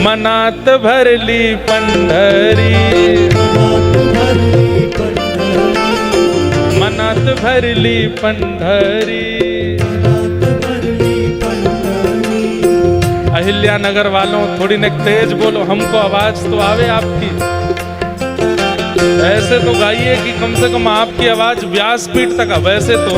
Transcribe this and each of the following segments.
मनात भरली पंढरी, मनात भरली पंढरी। अहिल्या नगर वालों थोड़ी न तेज बोलो, हमको आवाज तो आवे आपकी। ऐसे तो गाइए कि कम से कम आपकी आवाज व्यासपीठ तक। वैसे तो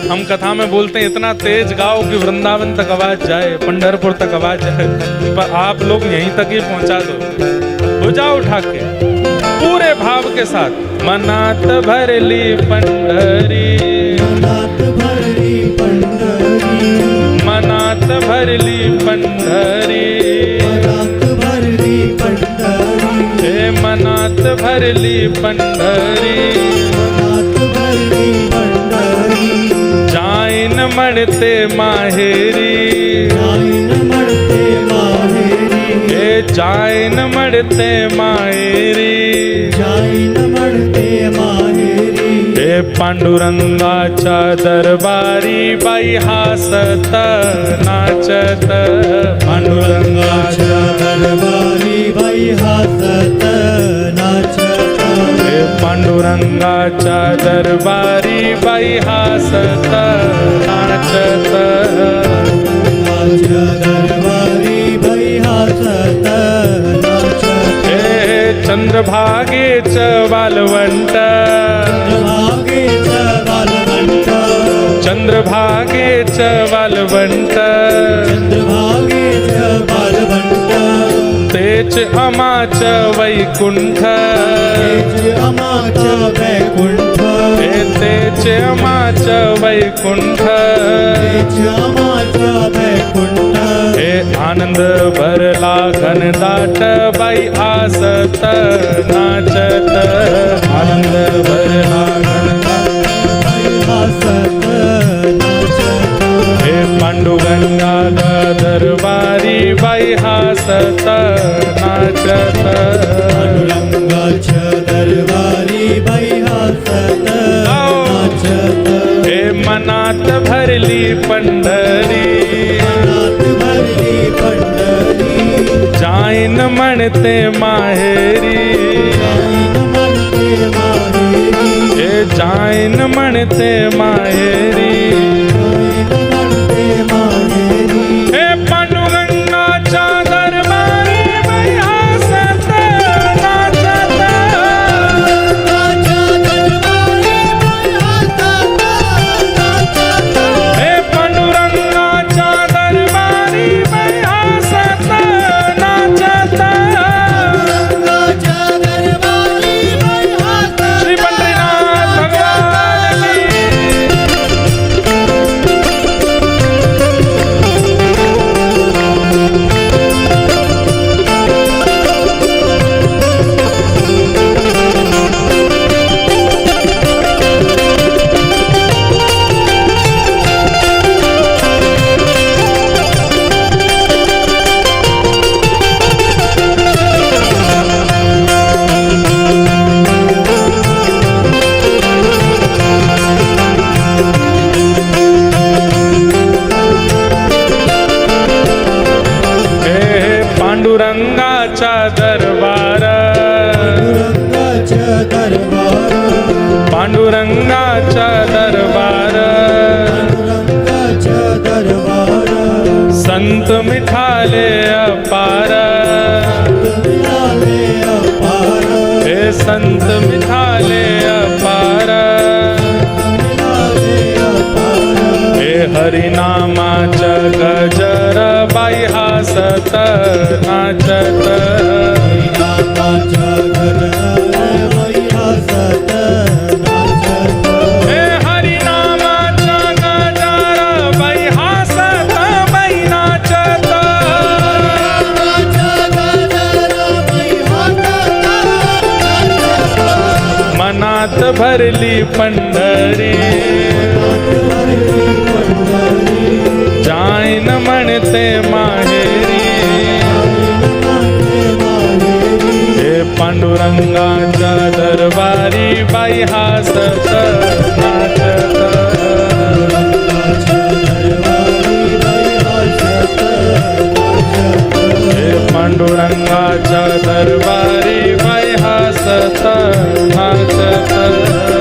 हम कथा में बोलते हैं इतना तेज गाओ कि वृंदावन तक आवाज जाए, पंढरपुर तक आवाज जाए, पर आप लोग यहीं तक ही पहुंचा दो। भुजा उठा के पूरे भाव के साथ। मनात भरली पंढरी, मनात भरली पंढरी, मनात भरली पंढरी, मनात भरली पंढरी, हे मनात भरली पंढरी। मनात भरली पंढरी, जाईन मणते माहेरी, जाईन मणते माहेरी, हे जाईन मणते माहेरी, जाईन मणते माहेरी। हे पांडुरंगाच्या दरबारी बाई हासत नाचत, पांडुरंगाच्या दरबारी बाई हासत नाचत, हे पांडुरंगाच्या दरबारी बाई हासत नाचत, पांडुरंगाच्या दरबारी बाई हासत नाचत। हे चंद्रभागेच वालवंट, चंद्रभागेच वालवंट, चंद्रभागेच वालवंट, चंद्रभागेच वालवंट, तेच अमाच वैकुंठ, तेच अमाच वैकुंठ, हे तेच अमाच वैकुंठ, तेच अमाच वैकुंठ। हे आनंद भरला घनदाट बाई आसत नाचत, आनंद भरला घनदाट बाई हासत नाचत, हे पांडुरंगा दरबारी बाई हासत नाचत, पांडुरंगाच्या दरबारी बाई हासत नाचत, हे मनात भरली पंढरी, मनात भरली पंढरी, जाईन म्हणते माहेरी, जाईन म्हणते माहेरी, हे जाईन म्हणते माहेरी, जाईन म्हणते माहेरी। हे पांडुरंगाच्या दरबारी बाई हासत नाचत, हे पांडुरंगाच्या दरबारी बाई हासत नाचत, श्री पंढरीनाथ भगवान की। पांडुरंगाचा दरबार, पांडुरंगाच्या दरबार, पांडुरंगाचा दरबार, पांडुरंगाच्या दरबार, संत मिठाले अपार, मिळाले अपार, हे संत मिठाले अपार, मिळाले अपार, हे हरिनामाचा गजर बाई हासत नाचत, नामाच्या गजर बाई हासत नाचत, हे हरिनामाचा गजर बाई हासत बाई नाचत, नामाच्या गजर बाई हासत नाचत, मनात भरली पंढरी, जाईन म्हणते माहेरी, हे पांडुरंगाच्या दरबारी बाई हासत नाचत, हे पांडुरंगाच्या दरबारी बाई हसत नाचत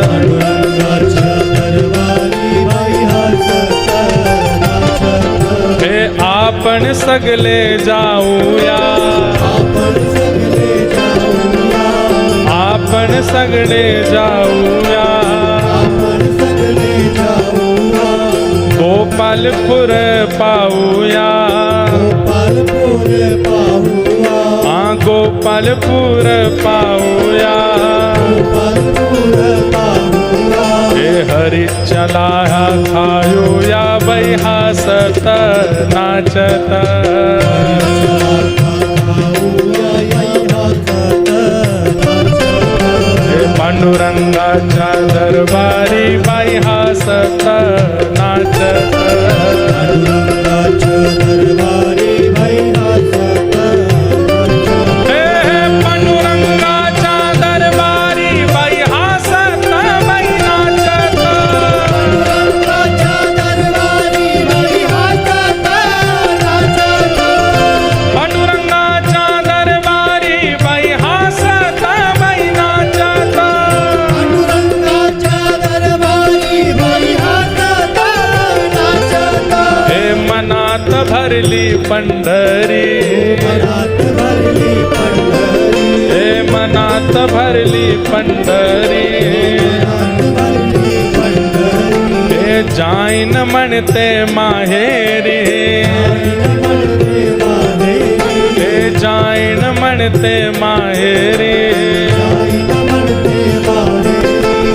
पांडुरंगाच्या दरबारी बाई हसत नाचत हे आपण सगळे जाऊया आपण सगळे जाऊया आपण सगळे जाऊया आपण सगळे जाऊया गोपालपूर पाहूया गोपालपूर पाहूया गोपालपूर पाहूया गोपालपूर पाहूया हे हरी चला खायूया बाई हसत नाचत हे पांडुरंगाच्या दरबारी बाई हसत नाचत पांडुरंगाच्या दरबारी बाई हसत हे पांडुरंगाच्या दरबारी बाई हसत बाई नाचत पांडुरंगाच्या दरबारी बाई हसत नाचत पांडुरंगाच्या दरबारी बाई हसत बाई नाचत पांडुरंगाच्या दरबारी बाई हसत नाचत हे मनात भरली पंढरी मनात भरली पंढरी हे मनात भरली पंढरी मनात भरली पंढरी हे जाईन म्हणते माहेरी म्हणते माहेरी हे जाईन म्हणते माहेरी म्हणते माहेरी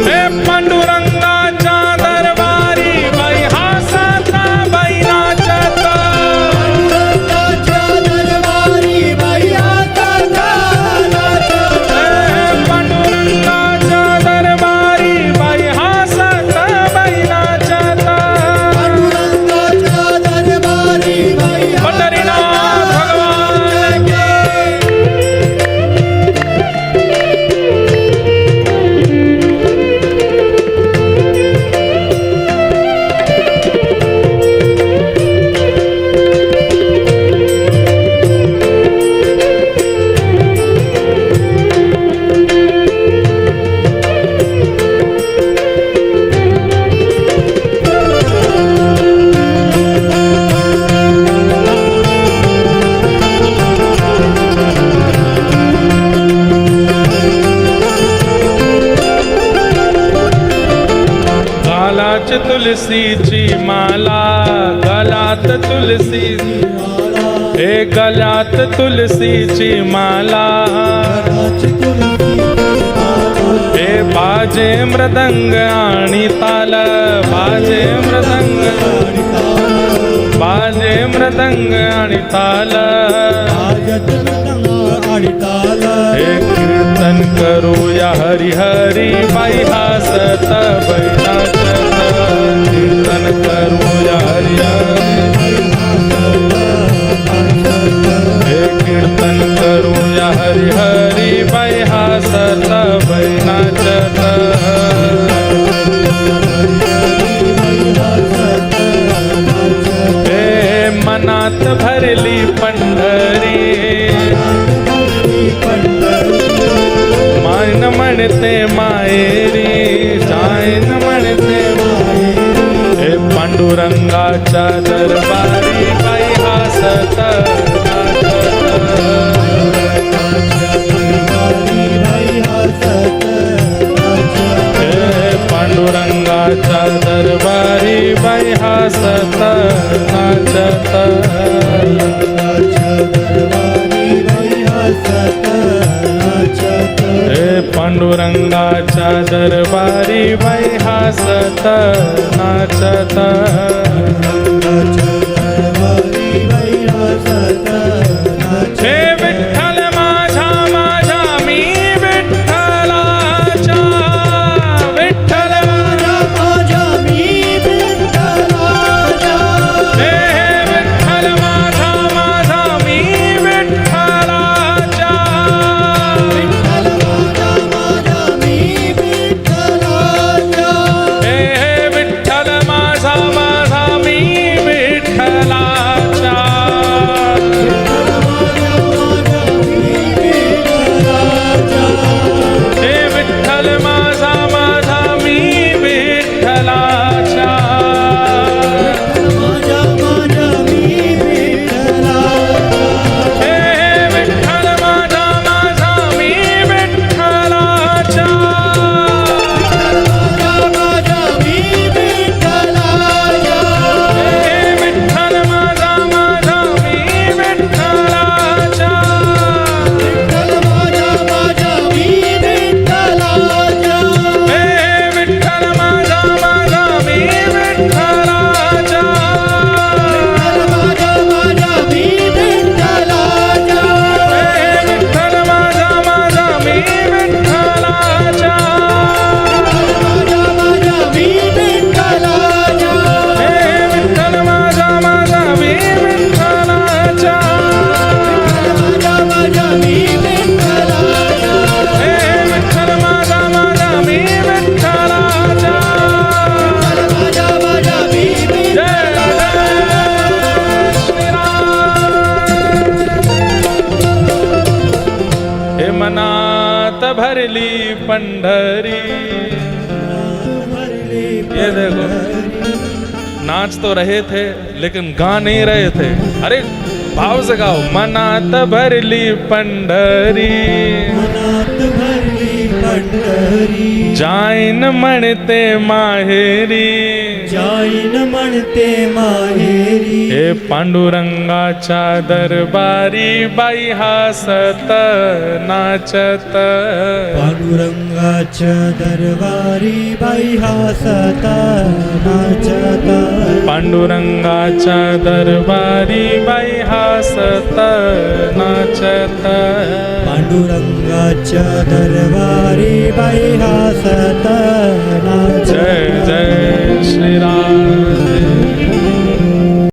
हे पांडुरंगाच्या दरबारी बाई हसत बाई नाचत पांडुरंगाच्या दरबारी बाई हसत नाचत हे पांडुरंगाच्या दरबारी बाई हसत बाई नाचत पांडुरंगाच्या दरबारी बाई पंढरीनाथ भगवान की गलात तुलसीची माला गलात तुलसी हे गलात तुलसीची माला हे बाजे मृदंग आणि ताल बाजे मृदंग बाजे मृदंग आणि ताल हे कीर्तन करूया हरी हरी बाई हसत बाई नाचत कीर्तन करूया हरी हरी हे कीर्तन करूया हरी हरी बाई हसत बाई नाचत हे मनात भरली पंढरी मायन म्हणते माहेरी जाईन म्हणते हे पांडुरंगाच्या दरबारी बाई हसत हे पांडुरंगाच्या दरबारी बाई हसत नाचत हे पांडुरंगाच्या दरबारी बाई हसत नाचत हे विठ्ठल माझा माझा मी विठ्ठलाच्या विठ्ठल हे विठ्ठल माझा माझा मी विठ्ठलाच्या हे विठ्ठल माझा माझा मी विठ्ठलाच्या भरली पंढरी। ये देखो नाच तो रहे थे लेकिन गा नहीं रहे थे। अरे भाव से गाओ, मनात भरली पंढरी, मनात भरली पंढरी, जाईन म्हणते माहेरी, जाईन म्हणते माहेरी। हे पांडुरंगाच्या दरबारी बाई हासत नाचत, पांडुरंगाच्या दरबारी बाई हासत नाचत, पांडुरंगाच्या दरबारी बाई हासत नाचत, पांडुरंगाच्या दरबारी बाई हासत नाचत। जय